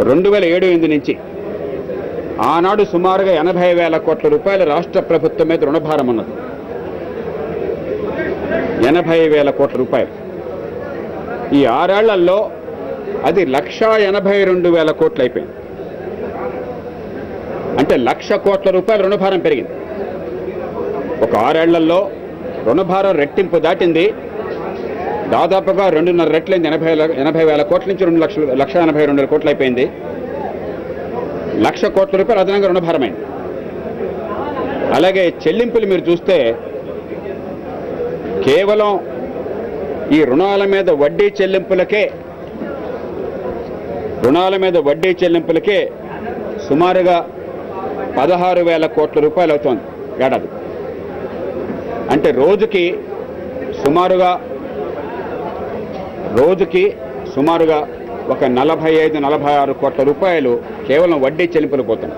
2007-8 నుంచి ఆనాడు సుమారుగా 80,000 కోట్ల రూపాయలు రాష్ట్ర ప్రభుత్వం మీద రుణభారం ఉన్నది. 80,000 కోట్ల రూపాయలు. ఈ 6 ఏళ్లలో అది 1,82,000 కోట్లు అయిపోయింది. అంటే 1,00,000 కోట్ల రూపాయల రుణభారం పెరిగింది. ఒక 6 ఏళ్లలో రుణభారం రెట్టింపు దాటింది. దాదాపుగా 2.5 రెట్లైంది. 80,000 కోట్ల నుంచి 1,82,000 కోట్లు అయిపోయింది. 1,00,000 కోట్ల రూపాయలు అదనంగా రుణభారమైంది. అలాగే చెల్లింపులు మీరు చూస్తే కేవలం ఈ రుణాల మీద వడ్డీ చెల్లింపులకే సుమారుగా 16,000 కోట్ల రూపాయలు అవుతోంది ఏడాది. అంటే రోజుకి సుమారుగా ఒక 45-46 కోట్ల రూపాయలు కేవలం వడ్డీ చెల్లింపులు పోతుంది.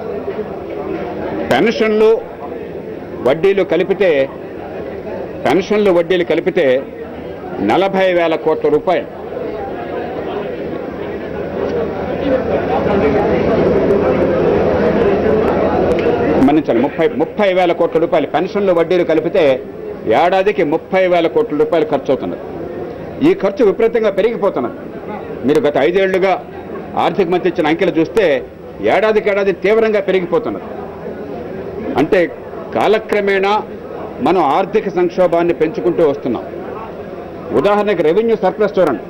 పెన్షన్లు వడ్డీలు కలిపితే 40,000 కోట్ల రూపాయలు. మన్నించాలి, 30,000 కోట్ల రూపాయలు పెన్షన్లు వడ్డీలు కలిపితే ఏడాదికి 30,000 కోట్ల రూపాయలు ఖర్చు అవుతున్నది. ఈ ఖర్చు విపరీతంగా పెరిగిపోతున్నది. మీరు గత 5 ఏళ్లుగా ఆర్థిక మంత్రి ఇచ్చిన అంకెలు చూస్తే ఏడాది తీవ్రంగా పెరిగిపోతున్నది. అంటే కాలక్రమేణా మనం ఆర్థిక సంక్షోభాన్ని పెంచుకుంటూ వస్తున్నాం. ఉదాహరణకి రెవెన్యూ సర్ప్లస్ చూడండి.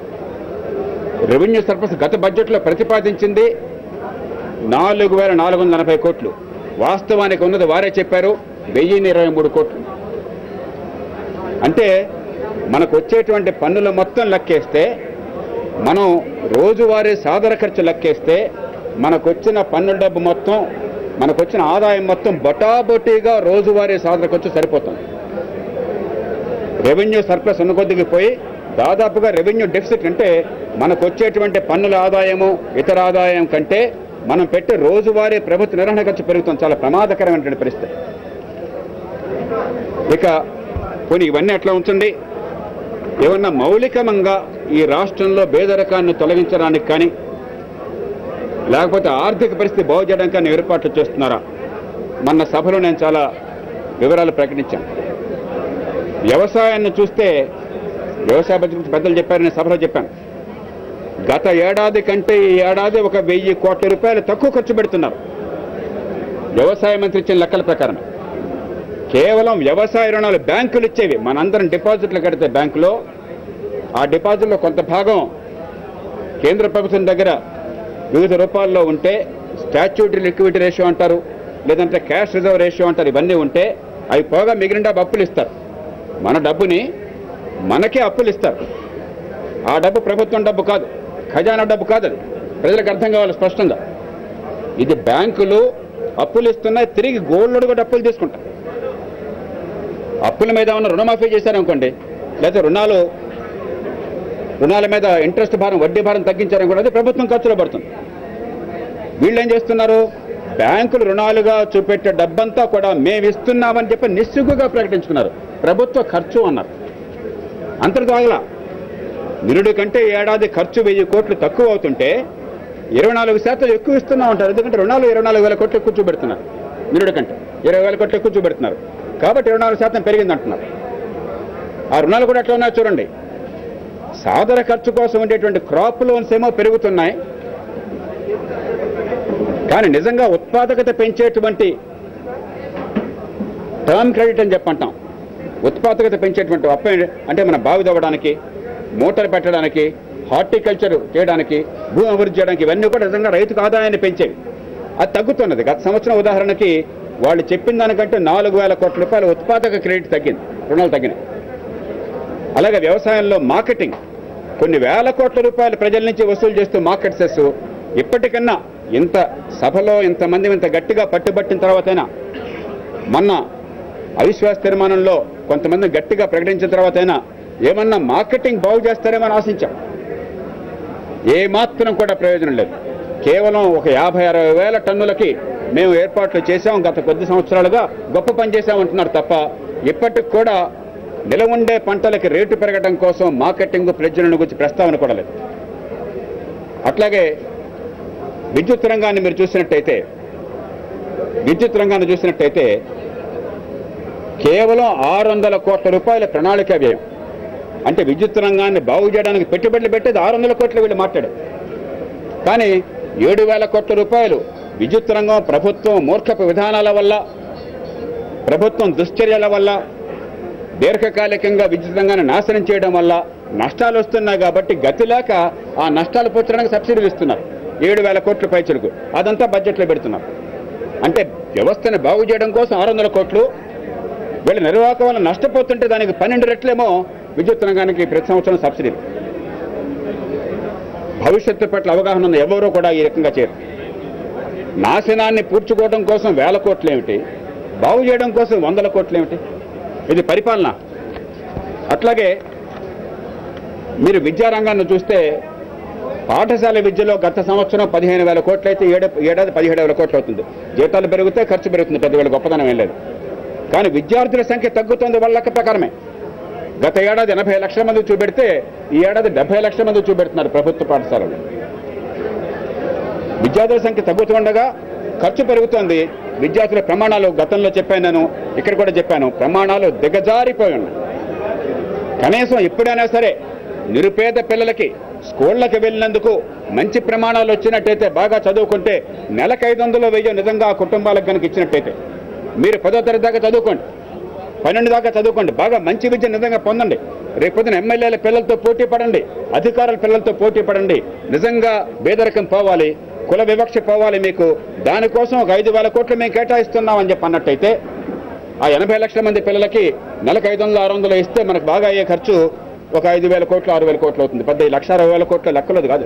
రెవెన్యూ సర్ప్లస్ గత బడ్జెట్లో ప్రతిపాదించింది 4,480 కోట్లు. వాస్తవానికి ఉన్నది వారే చెప్పారు 1,023 కోట్లు. అంటే మనకు వచ్చేటువంటి పన్నుల మొత్తం లెక్కేస్తే, మనం రోజువారీ సాదర ఖర్చు లెక్కేస్తే మనకొచ్చిన పన్ను డబ్బు మొత్తం, మనకొచ్చిన ఆదాయం మొత్తం బొటాబొటీగా రోజువారీ సాదర ఖర్చు సరిపోతుంది. రెవెన్యూ సర్ప్లస్ ఉన్న కొద్దికి పోయి దాదాపుగా రెవెన్యూ డెఫిసిట్ అంటే మనకు వచ్చేటువంటి పన్నుల ఆదాయము ఇతర ఆదాయం కంటే మనం పెట్టే రోజువారీ ప్రభుత్వ నిర్వహణ ఖర్చు పెరుగుతుంది. చాలా ప్రమాదకరమైనటువంటి పరిస్థితి. ఇక పోనీ ఇవన్నీ ఎట్లా ఉంచండి, ఏమన్నా మౌలికంగా ఈ రాష్ట్రంలో పేదరికాన్ని తొలగించడానికి కానీ లేకపోతే ఆర్థిక పరిస్థితి బాగు చేయడానికి కానీ ఏర్పాట్లు చేస్తున్నారా? మొన్న సభలో నేను చాలా వివరాలు ప్రకటించాను. వ్యవసాయాన్ని చూస్తే, వ్యవసాయ బడ్జెట్ గురించి పెద్దలు చెప్పారు, నేను సభలో చెప్పాను. గత ఏడాది కంటే ఈ ఏడాది ఒక 1,000 కోట్ల రూపాయలు తక్కువ ఖర్చు పెడుతున్నారు. వ్యవసాయ మంత్రి ఇచ్చిన లెక్కల ప్రకారం కేవలం వ్యవసాయ రుణాలు బ్యాంకులు ఇచ్చేవి, మనందరం డిపాజిట్లు కడితే బ్యాంకులో ఆ డిపాజిట్లో కొంత భాగం కేంద్ర ప్రభుత్వం దగ్గర వివిధ రూపాల్లో ఉంటే స్టాట్యూటరీ లిక్విడిటీ రేషియో అంటారు, లేదంటే క్యాష్ రిజర్వ్ రేషియో అంటారు. ఇవన్నీ ఉంటే అవి పోగా మిగిలిన డబ్బు అప్పులు ఇస్తారు. మన డబ్బుని మనకే అప్పులు ఇస్తారు. ఆ డబ్బు ప్రభుత్వం డబ్బు కాదు, ఖజానా డబ్బు కాదు. అది ప్రజలకు అర్థం కావాలి స్పష్టంగా. ఇది బ్యాంకులు అప్పులు ఇస్తున్నాయి, తిరిగి గోల్డ్ కూడా అప్పులు తీసుకుంటారు. అప్పుల మీద ఉన్న రుణమాఫీ చేశారనుకోండి, లేదా రుణాల మీద ఇంట్రెస్ట్ భారం, వడ్డీ భారం తగ్గించారనుకోండి, అది ప్రభుత్వం ఖర్చులో పడుతుంది. వీళ్ళు ఏం చేస్తున్నారు, బ్యాంకులు రుణాలుగా చూపెట్టే డబ్బంతా కూడా మేము ఇస్తున్నామని చెప్పి నిస్సిగ్గుగా ప్రకటించుకున్నారు. ప్రభుత్వ ఖర్చు అన్నారు. అంతటితో ఆగలా. నిరుడి కంటే ఏడాది ఖర్చు 1,000 కోట్లు తక్కువ అవుతుంటే 24% ఎక్కువ ఇస్తున్నాం అంటారు. ఎందుకంటే రుణాలు 24,000 కోట్లు ఎక్కువ చూపెడుతున్నారు. నిరుడి కంటే 20,000 కోట్లు ఎక్కువ చూపెడుతున్నారు కాబట్టి 24% పెరిగింది అంటున్నారు. ఆ రుణాలు కూడా ఎట్లా ఉన్నాయో చూడండి. సాదర ఖర్చు కోసం ఉండేటువంటి క్రాప్ లోన్స్ ఏమో పెరుగుతున్నాయి, కానీ నిజంగా ఉత్పాదకత పెంచేటువంటి టర్మ్ క్రెడిట్ అని చెప్పంటాం, ఉత్పాదకత పెంచేటువంటి అప్పు అంటే మన బావి తవ్వడానికి, మోటార్ పెట్టడానికి, హార్టికల్చర్ చేయడానికి, భూమి అభివృద్ధి చేయడానికి, ఇవన్నీ కూడా నిజంగా రైతుకు ఆదాయాన్ని పెంచేవి. అది తగ్గుతున్నది. గత సంవత్సరం ఉదాహరణకి వాళ్ళు చెప్పిన దానికంటే 4,000 కోట్ల రూపాయల ఉత్పాదక క్రెడిట్ తగ్గింది, రుణాలు తగ్గినాయి. అలాగే వ్యవసాయంలో మార్కెటింగ్ కొన్ని వేల కోట్ల రూపాయలు ప్రజల నుంచి వసూలు చేస్తూ మార్కెట్ సెస్ ఇప్పటికన్నా ఇంత సభలో ఇంతమంది ఇంత గట్టిగా పట్టుబట్టిన తర్వాతైనా, మొన్న అవిశ్వాస తీర్మానంలో కొంతమంది గట్టిగా ప్రకటించిన తర్వాతైనా ఏమన్నా మార్కెటింగ్ బాగు చేస్తారేమని ఆశించాం. ఏమాత్రం కూడా ప్రయోజనం లేదు. కేవలం ఒక 50-60 వేల టన్నులకి మేము ఏర్పాట్లు చేశాం, గత కొద్ది సంవత్సరాలుగా గొప్ప పని చేశామంటున్నారు తప్ప ఇప్పటికి కూడా నిలవుండే పంటలకి రేటు పెరగడం కోసం మార్కెటింగ్ ప్రజలను గురించి ప్రస్తావన కూడా లేదు. అట్లాగే విద్యుత్ రంగాన్ని మీరు చూసినట్టయితే కేవలం 600 కోట్ల రూపాయల ప్రణాళిక వ్యయం. అంటే విద్యుత్ రంగాన్ని బాగు చేయడానికి పెట్టుబడులు పెట్టేది 600 కోట్లు వీళ్ళు మాట్లాడారు. కానీ 7,000 కోట్ల రూపాయలు విద్యుత్ రంగం ప్రభుత్వం మూర్ఖపు విధానాల వల్ల, ప్రభుత్వం దుశ్చర్యల వల్ల, దీర్ఘకాలికంగా విద్యుత్ రంగాన్ని నాశనం చేయడం వల్ల నష్టాలు వస్తున్నాయి. కాబట్టి గతిలేక ఆ నష్టాలు పూడ్చడానికి సబ్సిడీలు ఇస్తున్నారు. 7,000 కోట్ల పైచలకు అదంతా బడ్జెట్లో పెడుతున్నారు. అంటే వ్యవస్థను బాగు చేయడం కోసం 600 కోట్లు, వీళ్ళ నిర్వాహకం వల్ల నష్టపోతుంటే దానికి 12 రెట్లేమో విద్యుత్ రంగానికి ప్రతి సంవత్సరం సబ్సిడీలు. భవిష్యత్తు పట్ల అవగాహన ఉన్న ఎవరో కూడా ఈ రకంగా చేయరు. నాశనాన్ని పూడ్చుకోవడం కోసం 1,000 కోట్లు ఏమిటి, బాగు చేయడం కోసం 100 కోట్లు ఏమిటి? ఇది పరిపాలన. అట్లాగే మీరు విద్యారంగాన్ని చూస్తే పాఠశాల విద్యలో గత సంవత్సరం 15,000 కోట్లు అయితే ఏడాది 17,000 కోట్లు అవుతుంది. జీతాలు పెరిగితే ఖర్చు పెరుగుతుంది, పెద్దవాళ్ళ గొప్పదనం ఏం లేదు. కానీ విద్యార్థుల సంఖ్య తగ్గుతుంది వాళ్ళ లెక్క ప్రకారమే. గత ఏడాది 80 లక్షల మంది చూపెడితే ఈ ఏడాది 70 లక్షల మంది చూపెడుతున్నారు ప్రభుత్వ పాఠశాలలు. విద్యార్థుల సంఖ్య తగ్గుతుండగా ఖర్చు పెరుగుతోంది. విద్యార్థుల ప్రమాణాలు గతంలో చెప్పాను, నేను ఇక్కడ కూడా చెప్పాను, ప్రమాణాలు దిగజారిపోయి ఉన్నాయి. కనీసం ఇప్పుడైనా సరే నిరుపేద పిల్లలకి స్కూళ్ళకి వెళ్ళినందుకు మంచి ప్రమాణాలు వచ్చినట్టయితే, బాగా చదువుకుంటే నెలకు 500 1000 నిజంగా ఆ కుటుంబాలకు కనుక ఇచ్చినట్టయితే, మీరు 10వ తరగతి దాకా చదువుకోండి, 12 దాకా చదువుకోండి, బాగా మంచి విద్య నిజంగా పొందండి. రేపొద్దున ఎమ్మెల్యేల పిల్లలతో పోటీ పడండి, అధికారుల పిల్లలతో పోటీ పడండి. నిజంగా పేదరికం పోవాలి, కుల వివక్ష పోవాలి. మీకు దానికోసం ఒక 5,000 కోట్లు మేము కేటాయిస్తున్నామని చెప్పి అన్నట్టయితే ఆ 80 లక్షల మంది పిల్లలకి నెలకు 500 600 ఇస్తే మనకు బాగా అయ్యే ఖర్చు ఒక 5,000 కోట్లు 6,000 కోట్లు అవుతుంది. పెద్ద 1,60,000 కోట్ల లెక్కలది కాదు.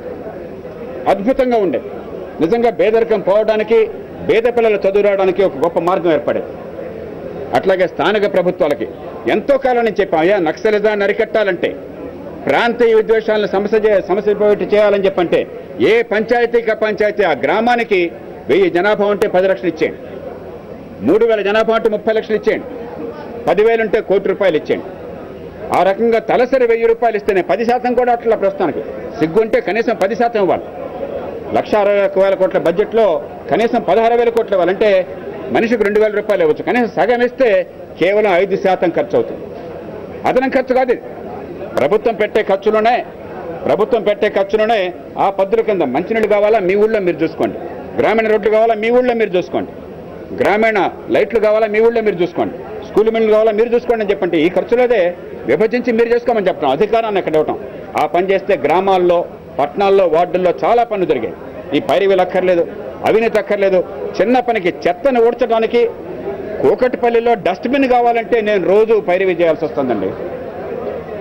అద్భుతంగా ఉండే నిజంగా పేదరికం పోవడానికి, పేద పిల్లలు చదువు రావడానికి ఒక గొప్ప మార్గం ఏర్పడేది. అట్లాగే స్థానిక ప్రభుత్వాలకి ఎంతో కాలం నుంచి చెప్పాం, అయ్యా నక్సలిజాన్ని అరికట్టాలంటే, ప్రాంతీయ విద్వేషాలను సమస్య చేయాలని చెప్పంటే ఏ పంచాయతీకి పంచాయతీ ఆ గ్రామానికి 1000 జనాభా ఉంటే 10 లక్షలు ఇచ్చేయండి, 3,000 జనాభా ఉంటే 30 లక్షలు ఇచ్చేయండి, 10,000 ఉంటే 1 కోటి రూపాయలు ఇచ్చేయండి. ఆ రకంగా తలసరి 1,000 రూపాయలు ఇస్తేనే 10% కూడా అట్లా ప్రస్తుతానికి సిగ్గుంటే కనీసం 10% ఇవ్వాలి. 1,60,000 కోట్ల బడ్జెట్లో కనీసం 16,000 కోట్లు ఇవ్వాలంటే మనిషికి 2,000 రూపాయలు ఇవ్వచ్చు. కనీసం సగం ఇస్తే కేవలం 5% ఖర్చు అవుతుంది. అదనం ఖర్చు కాదు. ప్రభుత్వం పెట్టే ఖర్చులోనే ఆ పద్ధతుల కింద మంచినీళ్ళు కావాలా మీ ఊళ్ళో మీరు చూసుకోండి, గ్రామీణ రోడ్లు కావాలా మీ ఊళ్ళో మీరు చూసుకోండి, గ్రామీణ లైట్లు కావాలా మీ ఊళ్ళో మీరు చూసుకోండి, స్కూల్ మిల్లు కావాలా మీరు చూసుకోండి అని చెప్పంటే ఈ ఖర్చులోదే విభజించి మీరు చేసుకోమని చెప్తాం. అధికారాన్ని ఎక్కడ ఇవ్వటం. ఆ పని చేస్తే గ్రామాల్లో, పట్టణాల్లో, వార్డుల్లో చాలా పనులు జరిగాయి. ఈ పైరువీలు అక్కర్లేదు, అవినీతి అక్కర్లేదు. చిన్న పనికి చెత్తను ఊడ్చడానికి కూకట్పల్లిలో డస్ట్బిన్ కావాలంటే నేను రోజు పైరువీ చేయాల్సి వస్తుందండి.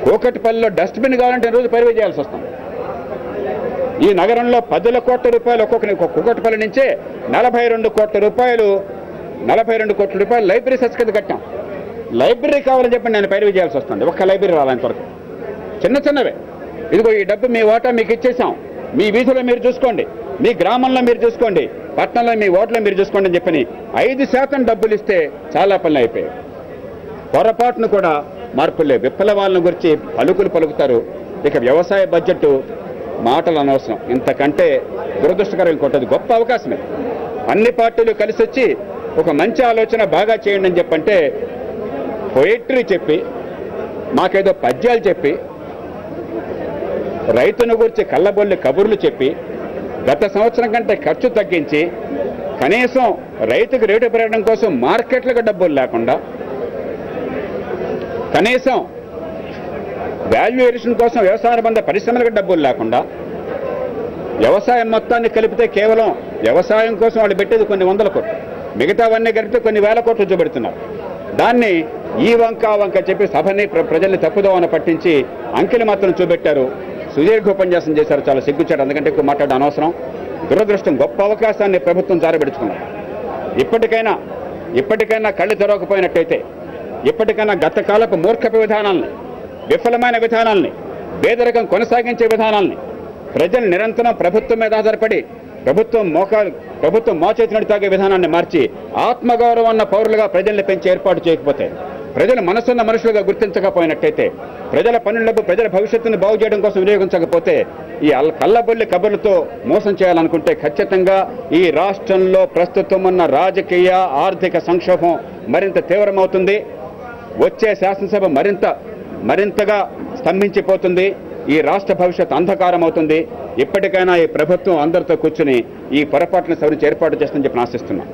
కూకట్పల్లిలో డస్ట్బిన్ కావాలంటే రోజు పైరువీ చేయాల్సి వస్తుంది. ఈ నగరంలో 10 కోట్ల రూపాయలు ఒక్కొక్క కూకట్పల్లి నుంచే 42 కోట్ల రూపాయలు లైబ్రరీ సెస్ కింద కట్టాం. లైబ్రరీ కావాలని చెప్పి నేను పైరువీ చేయాల్సి వస్తుంది. ఒక్క లైబ్రరీ రాలంత వరకు చిన్నవే. ఇదిగో ఈ డబ్బు మీ ఓటా మీకు ఇచ్చేసాం, మీ వీధిలో మీరు చూసుకోండి, మీ గ్రామంలో మీరు చూసుకోండి, పట్టణంలో మీ ఓట్లో మీరు చూసుకోండి అని చెప్పని 5% డబ్బులు ఇస్తే చాలా పనులు అయిపోయాయి. పొరపాటును కూడా మార్పులే. విప్లవాలను గురించి పలుకులు పలుకుతారు. ఇక వ్యవసాయ బడ్జెట్ మాటలు అనవసరం. ఇంతకంటే దురదృష్టకరం ఇంకొంటది. గొప్ప అవకాశమే. అన్ని పార్టీలు కలిసి వచ్చి ఒక మంచి ఆలోచన బాగా చేయండి అని చెప్పంటే పొయిట్రీ చెప్పి, మాకేదో పద్యాలు చెప్పి, రైతును గురించి కళ్ళబొల్లి కబుర్లు చెప్పి, గత సంవత్సరం కంటే ఖర్చు తగ్గించి, కనీసం రైతుకు రేటు పెరగడం కోసం మార్కెట్లకు డబ్బులు లేకుండా, కనీసం వాల్యుయేషన్ కోసం వ్యవసాయ అనుబంధ పరిశ్రమలకు డబ్బులు లేకుండా, వ్యవసాయం మొత్తాన్ని కలిపితే కేవలం వ్యవసాయం కోసం వాళ్ళు పెట్టేది కొన్ని 100 కోట్లు, మిగతావన్నీ కలిపితే కొన్ని 1000 కోట్లు చూపెడుతున్నారు. దాన్ని ఈ వంక చెప్పి సభని ప్రజల్ని తప్పుదోవన పట్టించి అంకెలు మాత్రం చూపెట్టారు. సుదీర్ఘ ఉపన్యాసం చేశారు. చాలా సిగ్గుచ్చాడు. అందుకంటే ఎక్కువ మాట్లాడడం అనవసరం. దురదృష్టం. గొప్ప అవకాశాన్ని ప్రభుత్వం జారబెడుచుకున్నారు. ఇప్పటికైనా కళ్ళు తెరవకపోయినట్టయితే, ఇప్పటికైనా గత కాలపు మూర్ఖపు విధానాలని, విఫలమైన విధానాలని, పేదరికం కొనసాగించే విధానాలని, ప్రజలు నిరంతరం ప్రభుత్వం మీద ఆధారపడి ప్రభుత్వం మోచేతి నడి తాగే విధానాన్ని మార్చి ఆత్మగౌరవం ఉన్న పౌరులుగా ప్రజల్ని పెంచి ఏర్పాటు చేయకపోతే ప్రజల మనసున్న మనుషులుగా గుర్తించకపోయినట్టయితే, ప్రజల పనులకు ప్రజల భవిష్యత్తును బాగు చేయడం కోసం వినియోగించకపోతే, ఈ కళ్ళబొల్లి కబుర్లతో మోసం చేయాలనుకుంటే ఖచ్చితంగా ఈ రాష్ట్రంలో ప్రస్తుతం ఉన్న రాజకీయ ఆర్థిక సంక్షోభం మరింత తీవ్రమవుతుంది. వచ్చే శాసనసభ మరింతగా స్తంభించిపోతుంది. ఈ రాష్ట్ర భవిష్యత్ అంధకారం అవుతుంది. ఇప్పటికైనా ఈ ప్రభుత్వం అందరితో కూర్చుని ఈ పొరపాట్లను సవరించి ఏర్పాటు చేస్తుందని చెప్పి ఆశిస్తున్నాం.